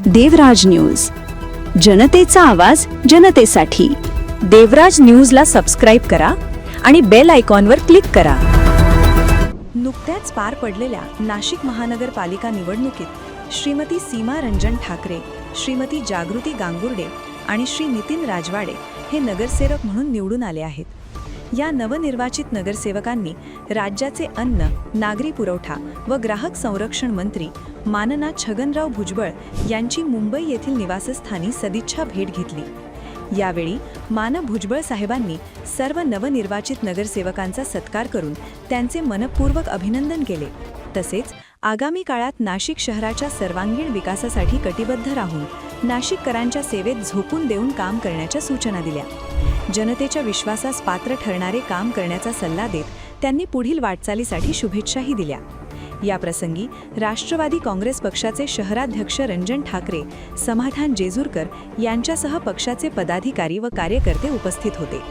देवराज news, जनतेचा आवाज जनतेसाठी। देवराज न्यूजला सबस्क्राईब करा आणि बेल आयकॉनवर क्लिक करा। नुकत्याच पार पडलेल्या नाशिक महानगरपालिका निवडणुकीत श्रीमती सीमा रंजन ठाकरे, श्रीमती जागृती गांगुर्डे आणि श्री नितीन राजवाडे हे नगरसेवक म्हणून निवडून आले आहेत। या नवनिर्वाचित नगरसेवकांनी राज्याचे अन्न, नागरी पुरवठा व ग्राहक संरक्षण मंत्री मानना छगनराव भुजबळ यांची मुंबई येथील निवासस्थानी सदिच्छा भेट घेतली। यावेळी भुजबळ साहेबांनी सर्व नवनिर्वाचित नगरसेवकांचा सत्कार करून त्यांचे मनपूर्वक अभिनंदन केले। तसेच आगामी काळात नाशिक शहराच्या सर्वांगीण विकासासाठी कटिबद्ध राहून नाशिककरांच्या सेवेत झोकून देऊन काम करण्याच्या सूचना दिल्या। जनतेच्या विश्वासास पात्र ठरणारे काम करण्याचा सल्ला देत त्यांनी पुढील वाटचालीसाठी शुभेच्छाही दिल्या। या प्रसंगी राष्ट्रवादी काँग्रेस पक्षाचे शहराध्यक्ष रंजन ठाकरे, समाधान जेजूरकर यांच्यासह पक्षाचे पदाधिकारी व कार्यकर्ते उपस्थित होते।